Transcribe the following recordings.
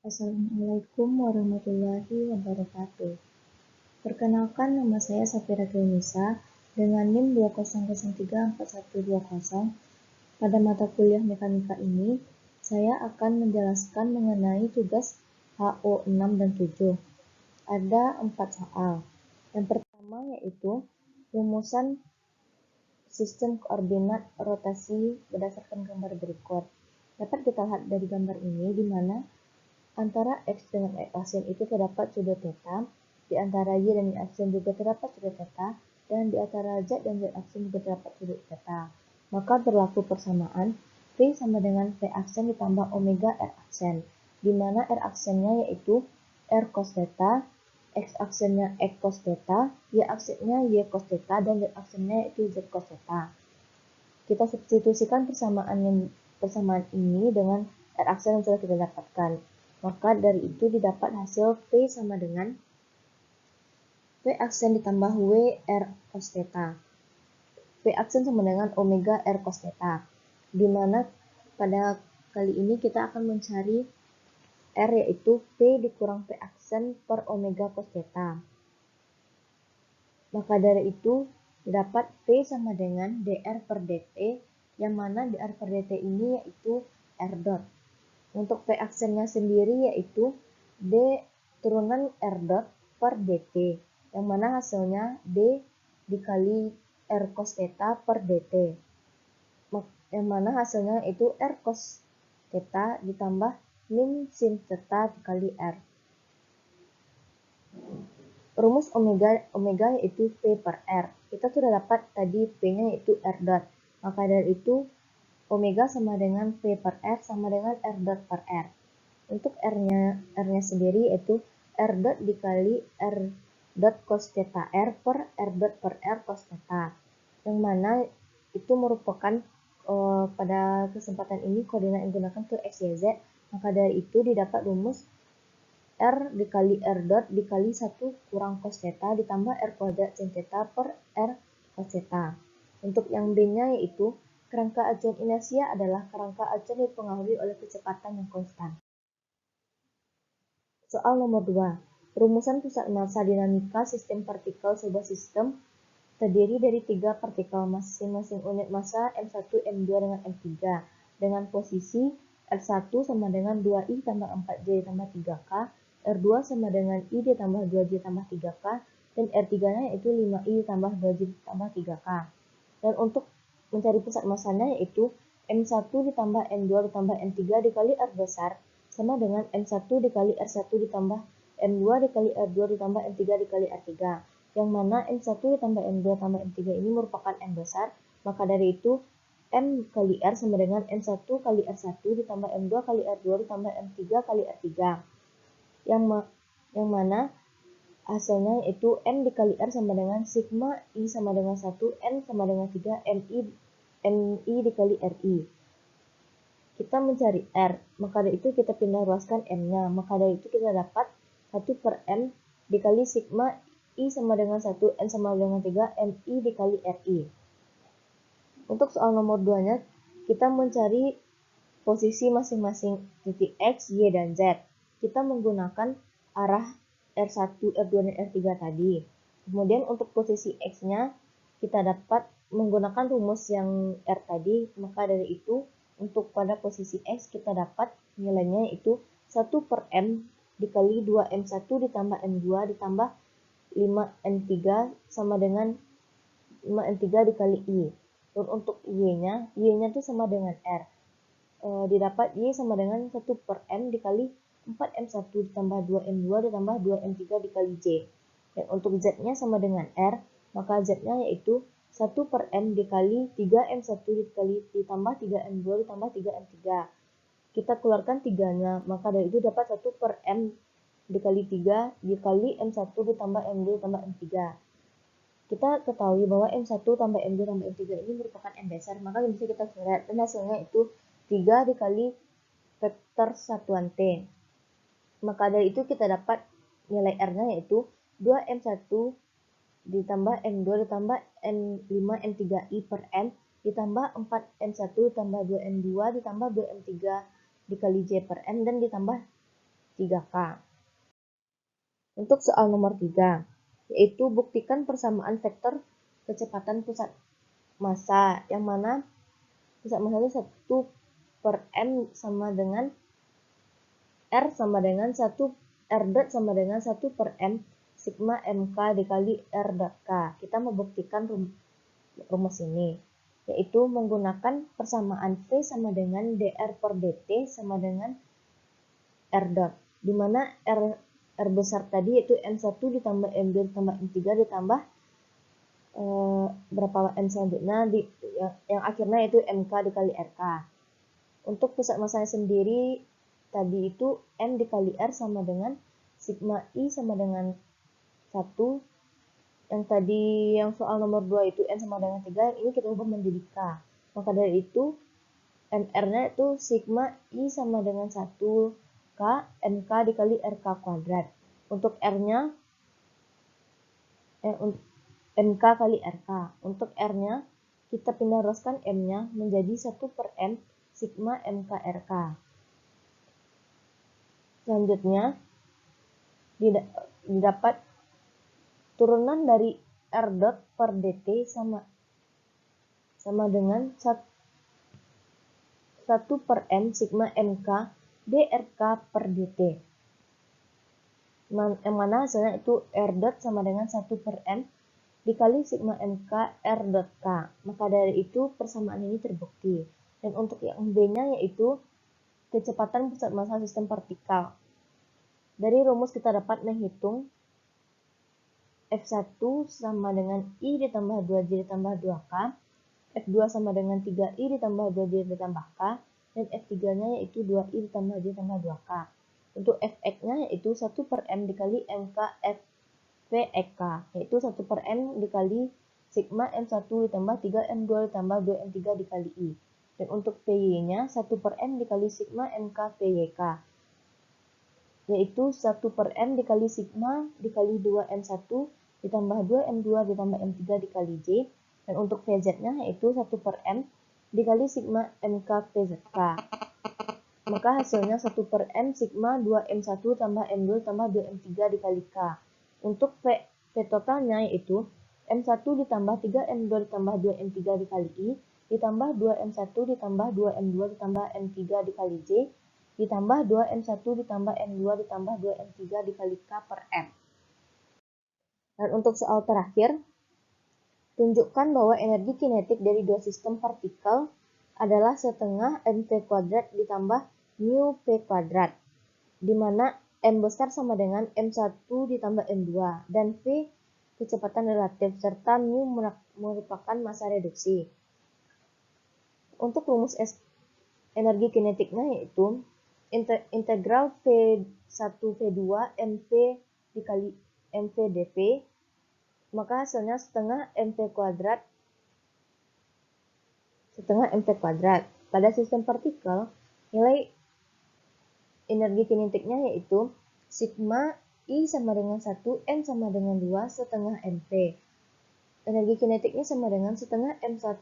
Assalamualaikum warahmatullahi wabarakatuh. Perkenalkan, nama saya Safira Nisa dengan NIM 200341120. Pada mata kuliah mekanika ini, saya akan menjelaskan mengenai tugas HO6 dan 7. Ada 4 soal. Yang pertama yaitu rumusan sistem koordinat rotasi berdasarkan gambar berikut. Dapat kita lihat dari gambar ini di mana antara X dengan Y aksen itu terdapat sudut theta, di antara Y dan Y aksen juga terdapat sudut theta, dan di antara Z dan Z aksen juga terdapat sudut theta. Maka berlaku persamaan V sama dengan V aksen ditambah omega R aksen, di mana R aksennya yaitu R cos theta, X aksennya X cos theta, Y aksennya Y cos theta, dan Z aksennya yaitu Z cos theta. Kita substitusikan persamaan ini dengan R aksen yang sudah kita dapatkan. Maka dari itu didapat hasil V sama dengan V aksen ditambah W R cos theta. V aksen sama dengan omega R cos theta. Di mana pada kali ini kita akan mencari R yaitu V dikurang V aksen per omega cos theta. Maka dari itu didapat V sama dengan dr per dt, yang mana dr per dt ini yaitu R dot. Untuk V aksennya sendiri yaitu D turunan R dot per dt, yang mana hasilnya D dikali R cos theta per dt, yang mana hasilnya itu R cos theta ditambah min sin theta dikali R. Rumus omega yaitu V per R. Kita sudah dapat tadi V-nya yaitu R dot. Maka dari itu omega sama dengan V per R sama dengan R dot per R. Untuk R-nya sendiri yaitu R dot dikali R dot cos theta R per R dot per R cos theta. Yang mana itu merupakan pada kesempatan ini koordinat yang digunakan ke X, Y, Z. Maka dari itu didapat rumus R dikali R dot dikali 1 kurang cos theta ditambah R kuadrat sin theta per R cos theta. Untuk yang B-nya yaitu kerangka acuan inersia adalah kerangka acuan yang dipengaruhi oleh kecepatan yang konstan. Soal nomor 2. Rumusan pusat massa dinamika sistem partikel sebuah sistem terdiri dari 3 partikel masing-masing unit massa M1, M2, dengan M3 dengan posisi R1 sama dengan 2I tambah 4J tambah 3K, R2 sama dengan I ditambah 2J tambah 3K, dan R3-nya yaitu 5I tambah 2J tambah 3K. Dan untuk mencari pusat massanya yaitu M1 ditambah M2 ditambah M3 dikali R besar sama dengan M1 dikali R1 ditambah M2 dikali R2 ditambah M3 dikali R3. Yang mana M1 ditambah M2 tambah M3 ini merupakan M besar, maka dari itu M kali R sama dengan M1 kali R1 ditambah M2 kali R2 ditambah M3 kali R3. Yang mana hasilnya yaitu M dikali R sama dengan sigma I sama dengan 1, N sama dengan 3, MI dikali RI. Kita mencari R, maka dari itu kita pindah ruaskan M-nya. Maka dari itu kita dapat 1 per M dikali sigma I sama dengan 1, N sama dengan 3, MI dikali RI. Untuk soal nomor 2-nya, kita mencari posisi masing-masing titik X, Y, dan Z. Kita menggunakan arah R1, R2, dan R3 tadi. Kemudian untuk posisi X-nya, kita dapat menggunakan rumus yang R tadi. Maka dari itu, untuk pada posisi X, kita dapat nilainya yaitu 1 per M dikali 2M1 ditambah M2 ditambah 5M3 sama dengan 5M3 dikali I. Dan untuk Y-nya itu sama dengan R. Didapat Y sama dengan 1 per M dikali 4M1 ditambah 2M2 ditambah 2M3 dikali J. Dan untuk Z-nya sama dengan R, maka Z-nya yaitu 1 per M dikali 3M1 dikali ditambah 3M2 ditambah 3M3. Kita keluarkan 3-nya, maka dari itu dapat 1 per M dikali 3 dikali M1 ditambah M2 ditambah M3. Kita ketahui bahwa M1 tambah M2 tambah M3 ini merupakan M besar, maka bisa kita coret, dan hasilnya itu 3 dikali vektor satuan T. Maka dari itu kita dapat nilai R-nya yaitu 2M1 ditambah M2 ditambah M5 M3I per M ditambah 4M1 ditambah 2M2 ditambah 2M3 dikali J per M dan ditambah 3K. Untuk soal nomor 3, yaitu buktikan persamaan vektor kecepatan pusat massa, yang mana pusat massa itu 1/m sama dengan R sama dengan 1 R dot sama dengan 1/m sigma mk dikali R dot k. Kita membuktikan rumus ini, yaitu menggunakan persamaan V sama dengan dr per dt sama dengan R dot, di mana R besar tadi yaitu M1 ditambah M2 ditambah M3 ditambah berapa M selanjutnya yang akhirnya itu MK dikali RK. Untuk pusat massanya sendiri tadi itu M dikali R sama dengan sigma I sama dengan 1. Yang tadi yang soal nomor 2 itu N sama dengan 3, ini kita ubah menjadi K. Maka dari itu MR-nya itu sigma I sama dengan 1 K MK dikali RK kuadrat. Untuk R-nya MK kali RK. Untuk R-nya kita pindah ruaskan M-nya menjadi 1/m sigma MK RK. Selanjutnya didapat turunan dari R dot per dt sama dengan 1/m sigma MK drk per dt. Yang mana hasilnya itu R dot sama dengan 1/m dikali sigma MK R dot K. Maka dari itu persamaan ini terbukti. Dan untuk yang B-nya yaitu kecepatan pusat massa sistem partikal. Dari rumus kita dapat menghitung F1 sama dengan I ditambah 2J ditambah 2K, F2 sama dengan 3I ditambah 2J ditambah K, dan F3-nya yaitu 2I ditambah J ditambah 2K. Untuk Fx-nya yaitu 1/m dikali MK FVK, yaitu 1/m dikali sigma M1 ditambah 3M2 ditambah 2M3 dikali I. Dan untuk PY-nya 1/m dikali sigma MK PYK, yaitu 1/m dikali sigma dikali 2M1 ditambah 2M2 ditambah M3 dikali J. Dan untuk VZ-nya yaitu 1/m dikali sigma MK PZK. Maka hasilnya 1/m sigma 2M1 tambah M2 tambah 2M3 dikali K. Untuk V totalnya yaitu M1 ditambah 3M2 ditambah 2M3 dikali I, ditambah 2M1 ditambah 2M2 ditambah M3 dikali J, ditambah 2M1 ditambah M2 ditambah 2M3 dikali K per M. Dan untuk soal terakhir, tunjukkan bahwa energi kinetik dari dua sistem partikel adalah setengah mv kuadrat ditambah mu p kuadrat, di mana M besar sama dengan M1 ditambah M2, dan V kecepatan relatif, serta mu merupakan massa reduksi. Untuk rumus energi kinetiknya yaitu integral V1 V2 mv dikali mv dv, maka hasilnya setengah mv kuadrat Pada sistem partikel, nilai energi kinetiknya yaitu sigma I sama dengan 1, M sama dengan 2, setengah mv. Energi kinetiknya sama dengan setengah M1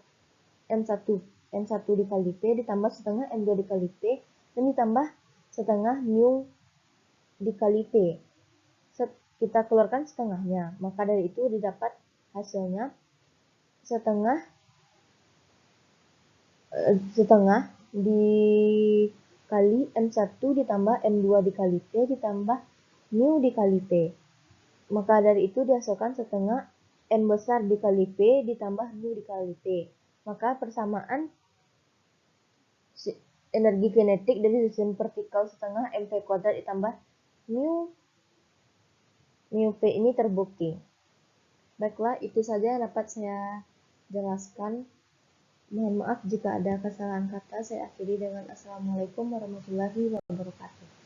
dikali P ditambah setengah M2 dikali P dan ditambah setengah mu dikali P. Kita keluarkan setengahnya, maka dari itu didapat hasilnya setengah dikali M1 ditambah M2 dikali P ditambah mu dikali P. Maka dari itu dihasilkan setengah M besar dikali P ditambah mu dikali P. Maka persamaan energi kinetik dari sistem partikel setengah mv kuadrat ditambah mu P ini terbukti. Baiklah, itu saja yang dapat saya jelaskan. Mohon maaf jika ada kesalahan kata. Saya akhiri dengan Assalamualaikum warahmatullahi wabarakatuh.